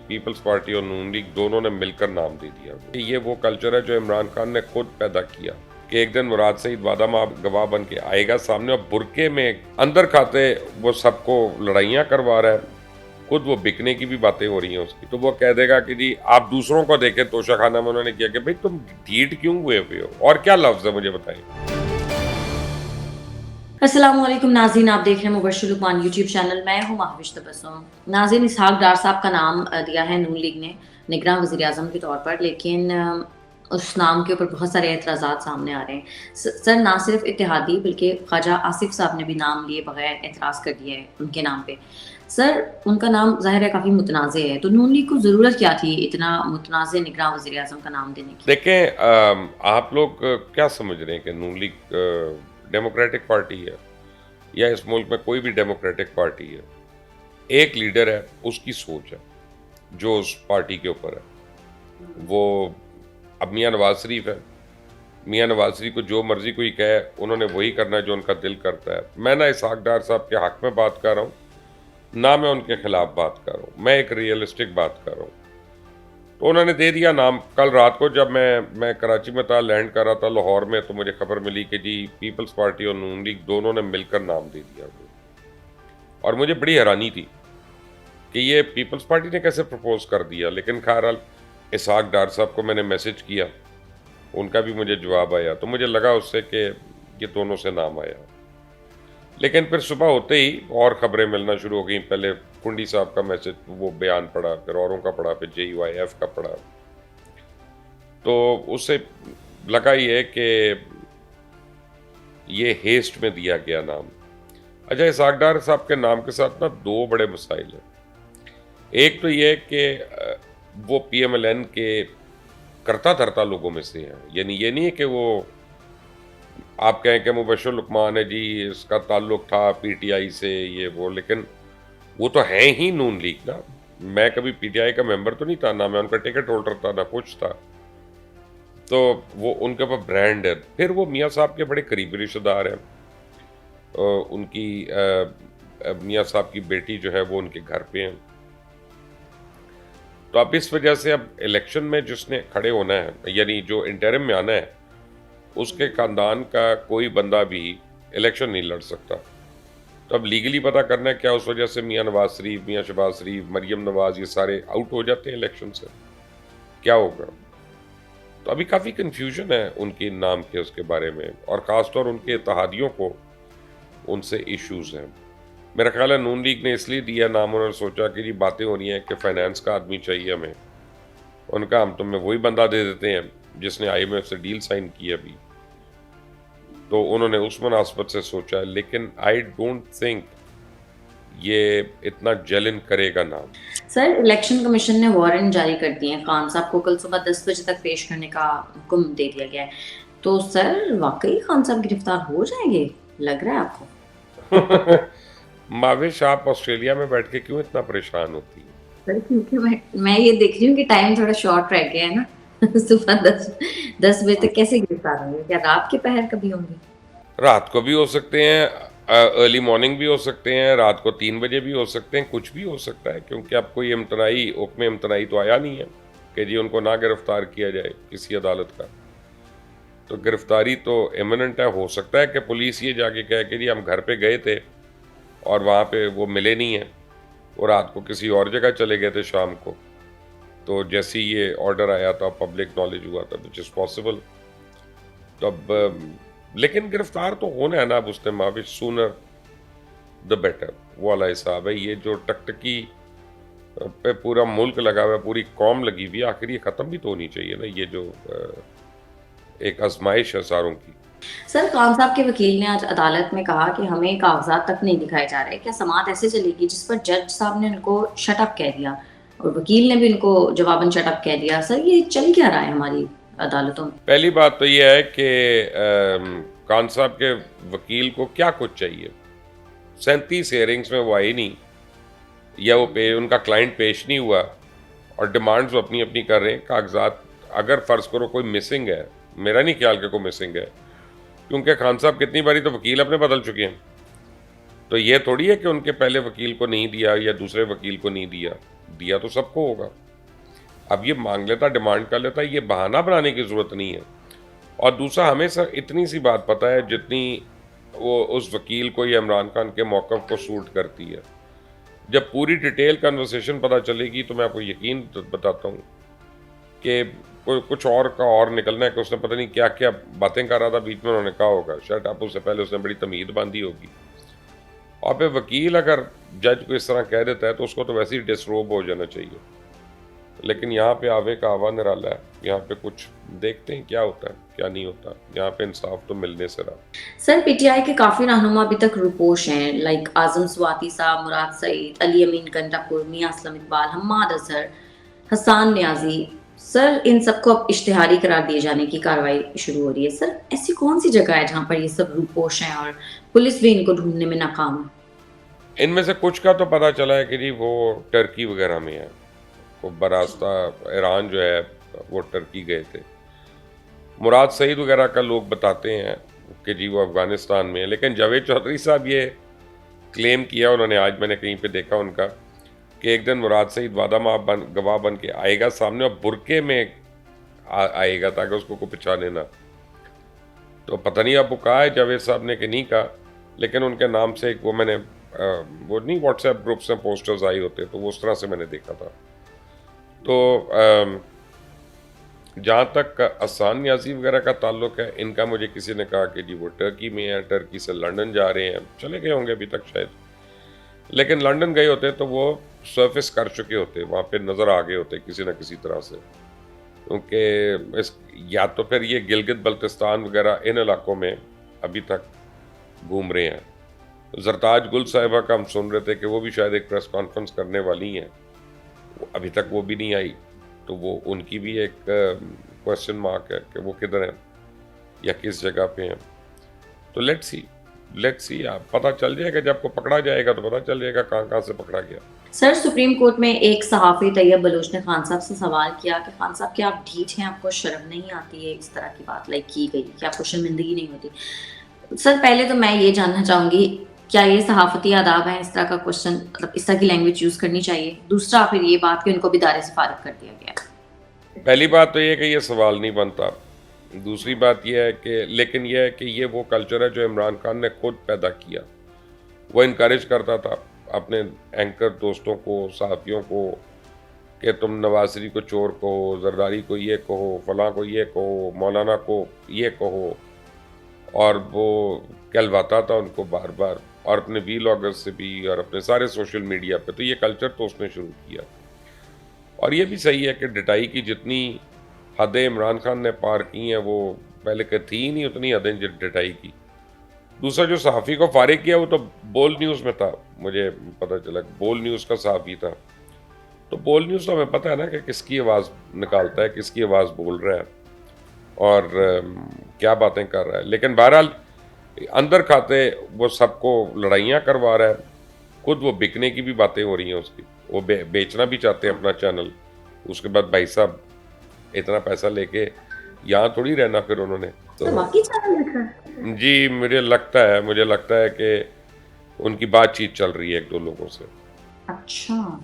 Peoples party और नून league दोनों ने मिलकर नाम दे दिया। ये वो कल्चर है जो इमरान खान ने खुद पैदा किया कि एक दिन मुराद सईद वादा गवाह बन के आएगा सामने और बुरके में अंदर खाते वो सबको लड़ाइयाँ करवा रहा है, खुद वो बिकने की भी बातें हो रही हैं उसकी, तो वो कह देगा कि जी आप दूसरों को देखें। तोशा खाना में उन्होंने किया कि भाई तुम ढीठ क्यों हुए हो, और क्या लफ्ज है मुझे बताइए। अस्सलामुअलैकुम नाज़रीन, आप देख रहे हैं मुबश्शिर लुकमान यूट्यूब चैनल। मैं हूं महविश तबस्सुम। नाज़रीन, इसहाक डार साहब का नाम दिया है नून लीग ने निगरान वज़ीर आज़म के तौर पर, लेकिन उस नाम के ऊपर बहुत सारे एतराज़ात सामने आ रहे हैं। सर, ना सिर्फ इत्तेहादी बल्कि ख्वाजा आसिफ साहब ने भी नाम लिए बगैर एतराज़ कर दिया है उनके नाम पे। सर, उनका नाम ज़ाहिर है काफ़ी मुतनाज़ है, तो नून लीग को ज़रूरत क्या थी इतना मुतनाज़ निगरान वज़ीर आज़म का नाम देने की? देखें, आप लोग क्या समझ रहे हैं कि नून लीग डेमोक्रेटिक पार्टी है या इस मुल्क में कोई भी डेमोक्रेटिक पार्टी है? एक लीडर है, उसकी सोच है जो उस पार्टी के ऊपर है। वो अब मियाँ नवाज शरीफ है, मियाँ नवाज शरीफ को जो मर्जी कोई कहे उन्होंने वही करना है जो उनका दिल करता है। मैं ना इसहाक डार साहब के हक में बात कर रहा हूँ, ना मैं उनके खिलाफ बात कर रहा हूँ, मैं एक रियलिस्टिक बात कर रहा हूँ। तो उन्होंने दे दिया नाम। कल रात को जब मैं कराची में था, लैंड कर रहा था लाहौर में, तो मुझे खबर मिली कि जी पीपल्स पार्टी और नून लीग दोनों ने मिलकर नाम दे दिया। और मुझे बड़ी हैरानी थी कि ये पीपल्स पार्टी ने कैसे प्रपोज कर दिया। लेकिन खैर इसहाक डार साहब को मैंने मैसेज किया, उनका भी मुझे जवाब आया, तो मुझे लगा उससे कि ये दोनों से नाम आया। लेकिन फिर सुबह होते ही और ख़बरें मिलना शुरू हो गई। पहले कुंडी साहब का मैसेज, वो बयान पढ़ा, फिर औरों का पढ़ा, फिर JUIF का पढ़ा, तो उससे लगा ये कि ये हेस्ट में दिया गया नाम। अच्छा, इसहाक डार साहब के नाम के साथ ना दो बड़े मसाइल हैं। एक तो ये कि वो PMLN के करता धरता लोगों में से हैं, यानी ये नहीं है कि वो आप कहें कि मुबश्शिर लुकमान है जी, इसका ताल्लुक था PTI से ये वो, लेकिन वो तो है ही नून लीग ना। मैं कभी PTI का मेंबर तो नहीं था, ना मैं उनका टिकट होल्डर था, ना कुछ था। तो वो उनके पास ब्रांड है। फिर वो मियाँ साहब के बड़े करीबी रिश्तेदार हैं। उनकी मियाँ साहब की बेटी जो है वो उनके घर पे हैं। तो अब इस वजह से अब इलेक्शन में जिसने खड़े होना है, यानी जो इंटरिम में आना है, उसके खानदान का कोई बंदा भी इलेक्शन नहीं लड़ सकता। तो अब लीगली पता करना है क्या उस वजह से मियाँ नवाज शरीफ, मियाँ शहबाज शरीफ, मरियम नवाज, ये सारे आउट हो जाते हैं इलेक्शन से, क्या होगा? तो अभी काफ़ी कन्फ्यूजन है उनके नाम के उसके बारे में, और ख़ासतौर उनके इत्तेहादियों को उनसे इश्यूज़ हैं। मेरा ख्याल है नून लीग ने इसलिए दिया नाम, उन्होंने सोचा कि जी बातें हो रही हैं कि फाइनेंस का आदमी चाहिए हमें। उनका हम तुम्हें वही बंदा दे देते हैं जिसने IMF से डील साइन की है अभी। तो उन्होंने उस मुनासबत से सोचा, लेकिन आई डोंट थिंक ये इतना जलन करेगा नाम। सर, इलेक्शन कमीशन ने वारंट जारी कर दिए हैं, खान साहब को कल सुबह 10 बजे तक पेश करने का हुक्म दे दिया गया है। तो सर, वाकई खान साहब गिरफ्तार हो जाएंगे, लग रहा है आपको? माविश, आप ऑस्ट्रेलिया में बैठ के क्यों इतना परेशान होती है? सर, क्योंकि मैं ये देख रही हूँ कि टाइम थोड़ा शॉर्ट रह गया है ना। सुबह 10 बजे तक कैसे गिरफ्तार होंगे? क्या रात के पहर कभी होंगे? रात को भी हो सकते हैं, अर्ली मॉर्निंग भी हो सकते हैं, रात को 3 बजे भी हो सकते हैं, कुछ भी हो सकता है, क्योंकि अब कोई इम्तनाई हुक्म इम्तनाई तो आया नहीं है कि जी उनको ना गिरफ्तार किया जाए किसी अदालत का। तो गिरफ्तारी तो इमिनेंट है। हो सकता है कि पुलिस ये जाके कहे कि जी हम घर पे गए थे और वहाँ पे वो मिले नहीं हैं, वो रात को किसी और जगह चले गए थे शाम को, तो जैसे ही ये ऑर्डर आया था पब्लिक नॉलेज हुआ था, विच इज़ पॉसिबल। तो अब लेकिन गिरफ्तार तो होना है ना अब उसने, माविश, सूनर द बेटर। वो वाला हिसाब है। ये जो टकटकी पे पूरा मुल्क लगा हुआ है, पूरी कौम लगी हुई है, आखिर ये ख़त्म भी तो होनी चाहिए ना, ये जो एक आजमाइश है सारों की। सर, खान साहब के वकील ने आज अदालत में कहा कि हमें कागजात तक नहीं दिखाए जा रहे। क्या समाअत ऐसे चलेगी जिस पर जज साहब ने उनको शट अप कह दिया और वकील ने भी उनको जवाबन शट अप कह दिया? सर, ये चल क्या रहा है हमारी अदालतों में? पहली बात तो ये है कि खान साहब के वकील को क्या कुछ चाहिए? 37 हेयरिंग्स में वो आई नहीं, या वो उनका क्लाइंट पेश नहीं हुआ, और डिमांड्स वो अपनी अपनी कर रहे हैं। कागजात अगर फ़र्ज़ करो कोई मिसिंग है, मेरा नहीं ख्याल कि कोई मिसिंग है, क्योंकि खान साहब कितनी बारी तो वकील अपने बदल चुके हैं। तो ये थोड़ी है कि उनके पहले वकील को नहीं दिया या दूसरे वकील को नहीं दिया। दिया तो सबको होगा। अब ये मांग लेता, डिमांड कर लेता, ये बहाना बनाने की ज़रूरत नहीं है। और दूसरा, हमें सर इतनी सी बात पता है जितनी वो उस वकील को या इमरान खान के मौक़िफ़ को सूट करती है। जब पूरी डिटेल कन्वर्सेशन पता चलेगी तो मैं आपको यकीन बताता हूँ कि कुछ और का और निकलना है कि उसने पता नहीं क्या-क्या बातें कर रहा था, बीच में उन्होंने कहा होगा। शायद आप उससे पहले उसने बड़ी तमीज़ बाँधी होगी। और फिर वकील अगर जज को इस तरह कह देता है तो उसको तो वैसे ही डिसरोब हो जाना चाहिए। लेकिन यहाँ पे आवे का आवा निराला है। यहाँ पे कुछ देखते हैं क्या होता है, क्या नहीं होता। यहाँ पे इंसाफ तो मिलने से रहा। सर पीटीआई के काफी रहनुमा अभी तक रुपोश हैं, लाइक आजम स्वाति साहब, मुराद सईद, अली अमीन कंटापुर, मियां असलम इकबाल, हम्माद अजहर, हसान न्याजी। सर इन सबको अब इश्तिहारी करार दिए जाने की कार्रवाई शुरू हो रही है। सर ऐसी कौन सी जगह है जहाँ पर ये सब रुपोश हैं और पुलिस भी इनको ढूंढने में नाकाम है? इनमें से कुछ का तो पता चला है कि जी वो टर्की वगैरह में है। वो बरास्ता ईरान जो है वो टर्की गए थे। मुराद सईद वगैरह का लोग बताते हैं कि जी वो अफ़गानिस्तान में है। लेकिन जावेद चौधरी साहब ये क्लेम किया उन्होंने, आज मैंने कहीं पे देखा उनका, कि एक दिन मुराद सईद गवाह बन के आएगा सामने और बुरके में आएगा ताकि उसको कोई पहचाने ना। तो पता नहीं अब वो कहा है जावेद साहब ने कि नहीं कहा, लेकिन उनके नाम से एक वो मैंने वो नहीं व्हाट्सएप ग्रुप्स में पोस्टर्स आई होते, तो वो उस तरह से मैंने देखा था। तो जहाँ तक हसान न्याजी वगैरह का ताल्लुक है, इनका मुझे किसी ने कहा कि जी वो टर्की में है, टर्की से लंदन जा रहे हैं, चले गए होंगे अभी तक शायद। लेकिन लंदन गए होते तो वो सरफेस कर चुके होते, वहाँ पे नज़र आ गए होते किसी न किसी तरह से, क्योंकि इस या तो फिर ये गिलगित बल्तिस्तान वगैरह इन इलाकों में अभी तक घूम रहे हैं। जरताज गुल साहिबा का हम सुन रहे थे कि वो भी शायद एक प्रेस कॉन्फ्रेंस करने वाली हैं, अभी तक वो भी नहीं आई। तो वो उनकी भी एक क्वेश्चन मार्क है कि वो किधर हैं या किस जगह पे हैं। तो लेट्स सी आप पता चल जाएगा, जब को पकड़ा जाएगा तो पता चल जाएगा कहाँ से पकड़ा गया। सर सुप्रीम कोर्ट में एक सहाफ़ी तैयब बलोच ने खान साहब से सवाल किया कि खान साहब क्या आप ढीठ हैं, आपको शर्म नहीं आती है इस तरह की बात लाइक की गई कि आपको शर्मिंदगी नहीं होती? सर पहले तो मैं ये जानना चाहूँगी, क्या ये सहाफ़ती आदाब हैं इस तरह का क्वेश्चन, मतलब इस तरह की लैंग्वेज यूज़ करनी चाहिए? दूसरा फिर ये बात कि उनको भी दायरे से फारिग कर दिया गया। पहली बात तो ये कि ये सवाल नहीं बनता। दूसरी बात यह है कि लेकिन यह है कि ये वो कल्चर है जो इमरान खान ने खुद पैदा किया। वो इनकरेज करता था अपने एंकर दोस्तों को, सहाफ़ियों को, कि तुम नवाज शरीफ को चोर कहो, जरदारी को ये कहो, फलां को ये कहो, मौलाना को ये कहो, और वो कहलवाता था उनको बार बार, और अपने वीलॉगर्स से भी और अपने सारे सोशल मीडिया पे। तो ये कल्चर तो उसने शुरू किया। और ये भी सही है कि डिटाई की जितनी हदें इमरान खान ने पार की हैं, वो पहले के थी ही नहीं उतनी हदें डिटाई की। दूसरा, जो सहाफ़ी को फारिग किया वो तो बोल न्यूज़ में था, मुझे पता चला बोल न्यूज़ का सहाफ़ी था। तो बोल न्यूज़ तो हमें पता है ना कि किसकी आवाज़ निकालता है, किसकी आवाज़ बोल रहा है और क्या बातें कर रहा है। लेकिन बहरहाल अंदर खाते वो सबको लड़ाइयाँ करवा रहा है, खुद वो बिकने की भी बातें हो रही हैं उसकी, वो बेचना भी चाहते हैं अपना चैनल। उसके बाद भाई साहब इतना पैसा लेके यहाँ थोड़ी रहना फिर उन्होंने। तो बाकी चैनल देख रहा है? जी मुझे लगता है कि उनकी बातचीत चल रही है एक दो लोगों से। अच्छा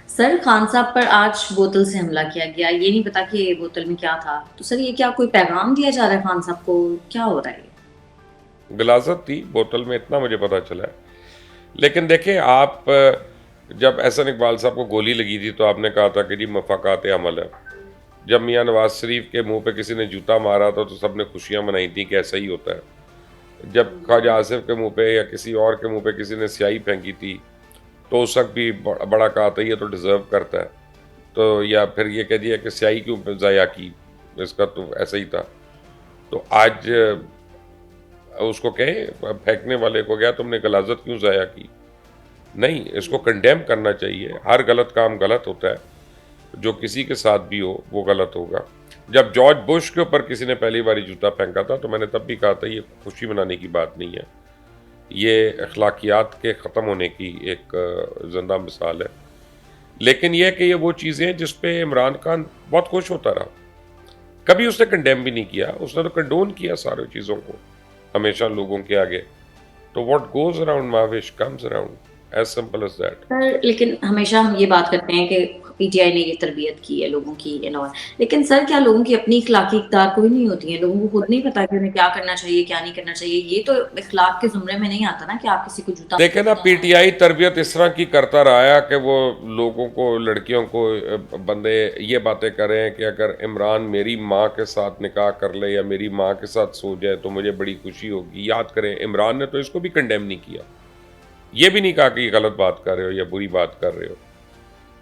सर, खान साहब पर आज बोतल से हमला किया गया, ये नहीं पता कि बोतल में क्या था। तो सर ये क्या कोई पैगाम दिया जा रहा है खान साहब को, क्या हो रहा है? गलाजत थी बोतल में, इतना मुझे पता चला है। लेकिन देखें आप, जब एहसन इकबाल साहब को गोली लगी थी तो आपने कहा था कि जी मफाकात अमल है। जब मियाँ नवाज शरीफ के मुंह पे किसी ने जूता मारा था तो सबने खुशियां मनाई थी कि ऐसा ही होता है। जब ख्वाजा आसिफ के मुंह पे या किसी और के मुंह पे किसी ने स्याही फेंकी थी तो उस वक्त भी बड़ा कहा था ये तो डिज़र्व करता है, तो या फिर ये कह दिया कि स्याही क्यों ज़ाया की, इसका तो ऐसा ही था। तो आज उसको कहे फेंकने वाले को, गया तुमने गलाजत क्यों ज़ाया की? नहीं, इसको कंडेम करना चाहिए। हर गलत काम गलत होता है, जो किसी के साथ भी हो वो गलत होगा। जब जॉर्ज बुश के ऊपर किसी ने पहली बारी जूता फेंका था तो मैंने तब भी कहा था ये खुशी मनाने की बात नहीं है, ये अखलाकियात के ख़त्म होने की एक ज़िंदा मिसाल है। लेकिन यह कि ये वो चीज़ें हैं जिस पे इमरान खान बहुत खुश होता रहा, कभी उसने कंडेम भी नहीं किया, उसने तो कंडोन किया सारी चीज़ों को हमेशा लोगों के आगे। तो व्हाट गोज़ अराउंड महाविश comes around. As simple as that. Sir लेकिन हमेशा हम ये बात करते हैं कि पीटीआई ने ये तरबियत की है लोगों की एंड ऑल, लेकिन सर क्या लोगों की अपनी इखलाकी इकदार कोई नहीं होती है? लोगों को खुद नहीं पता कि उन्हें क्या करना चाहिए क्या नहीं करना चाहिए? ये तो इखलाक के जुमरे में नहीं आता ना कि आप किसी को जूता देखे ना, पीटीआई तरबियत इस तरह की करता रहा है कि वो लोगों को, लड़कियों को, बंदे ये बातें करें कि अगर इमरान मेरी माँ के साथ निकाह कर ले या मेरी माँ के साथ सो जाए तो मुझे बड़ी खुशी होगी। याद करें, इमरान ने तो इसको भी कंडेम नहीं किया, ये भी नहीं कहा कि गलत बात कर रहे हो या बुरी बात कर रहे हो।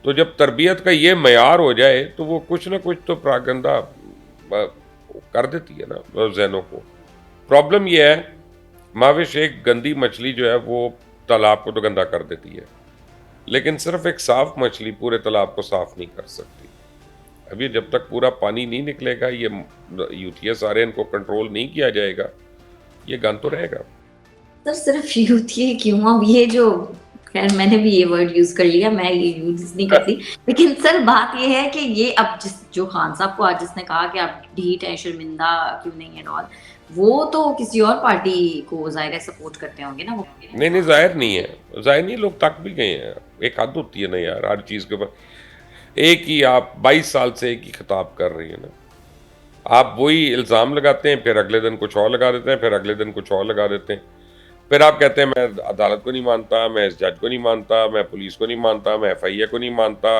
तो जब तरबियत का ये मयार हो जाए तो वो कुछ ना कुछ तो प्रागंदा कर देती है ना जहनों को। प्रॉब्लम ये है, माविश, एक गंदी मछली जो है वो तालाब को तो गंदा कर देती है, लेकिन सिर्फ एक साफ मछली पूरे तालाब को साफ नहीं कर सकती। अभी जब तक पूरा पानी नहीं निकलेगा, ये यूटीएस आ रहे हैं, इनको कंट्रोल नहीं किया जाएगा, ये गंद तो रहेगा। सर सिर्फ यूथ ये क्यों, अब ये जो, खैर मैंने भी ये वर्ड यूज कर लिया, मैं ये यूज नहीं करती, लेकिन सर बात ये है कि ये अब जो खान साहब को आज जिसने कहा कि आप ढीठ हैं, शर्मिंदा क्यों नहीं है और वो तो किसी और पार्टी को जाहिर है सपोर्ट करते होंगे ना वो। नहीं, जाहिर नहीं है, जाहिर नहीं, लोग तक भी गए हैं। एक हद होती है ना यार, हर चीज़ के ऊपर एक ही, आप 22 साल से एक ही खिताब कर रही है ना, आप वही इल्ज़ाम लगाते हैं, फिर अगले दिन कुछ और लगा देते हैं, फिर अगले दिन कुछ और लगा देते हैं, फिर आप कहते हैं मैं अदालत को नहीं मानता, मैं इस जज को नहीं मानता, मैं पुलिस को नहीं मानता, मैं एफआईए को नहीं मानता,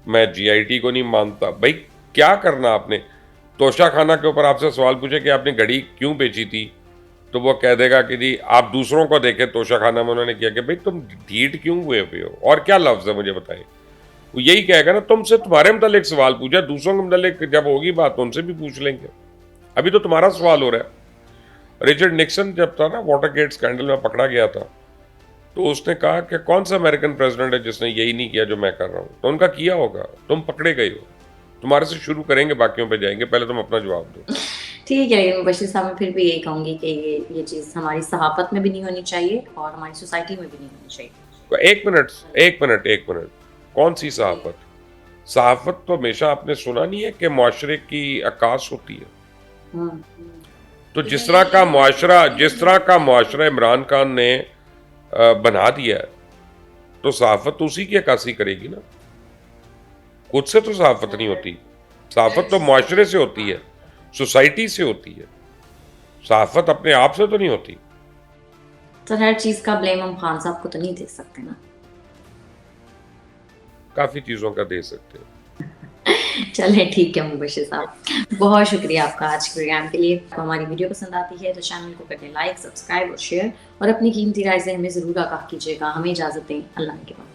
मैं जीआईटी को नहीं मानता। भाई क्या करना आपने? तोशा खाना के ऊपर आपसे सवाल पूछे कि आपने घड़ी क्यों बेची थी, तो वो कह देगा कि जी आप दूसरों को देखें तोशा खाना में उन्होंने किया, कि भाई तुम ढीठ क्यों हुए हुए हो? और क्या लफ्ज़ है मुझे बताए? वो यही कहेगा ना, तुमसे तुम्हारे मतलब सवाल पूछा, दूसरों के मतलब जब होगी बात तो उनसे भी पूछ लेंगे। अभी तो तुम्हारा सवाल हो रहा है। रिचर्ड निक्सन जब था ना वाटरगेट स्कैंडल में पकड़ा गया था, तो उसने कहा कि कौन सा अमेरिकन प्रेसिडेंट है जिसने यही नहीं किया जो मैं कर रहा हूँ? तो उनका किया होगा, तुम पकड़े गए हो। तुम्हारे से शुरू करेंगे, बाकियों पे जाएंगे, पहले तुम अपना जवाब दो। ठीक है, लेकिन मुबश्शिर साहब मैं फिर भी यही कहूंगी कि ये चीज़ हमारी सहाफत में भी नहीं होनी चाहिए और हमारी सोसाइटी में भी नहीं होनी चाहिए। एक मिनट, एक मिनट, एक मिनट, कौन सी सहाफत? सहाफत तो हमेशा आपने सुना नहीं है कि मुआशरे की अक्कास होती है। हम्म। तो जिस तरह का मुआशरा इमरान खान ने बना दिया है, तो सहाफत तो उसी की अक्कासी करेगी ना। खुद से तो सहाफत नहीं होती, सहाफत तो मुआशरे से होती है, सोसाइटी से होती है, सहाफत अपने आप से तो नहीं होती। तो हर चीज़ का ब्लेम हम खान साहब को तो नहीं दे सकते ना। काफ़ी चीज़ों का दे सकते हैं। चलें ठीक है मुबश्शिर साहब, बहुत शुक्रिया आपका आज के प्रोग्राम के लिए। आपको हमारी वीडियो पसंद आती है तो चैनल को करके लाइक, सब्सक्राइब और शेयर, और अपनी कीमती राय से हमें ज़रूर आगाह कीजिएगा। हमें इजाज़त दें, अल्लाह के बाद।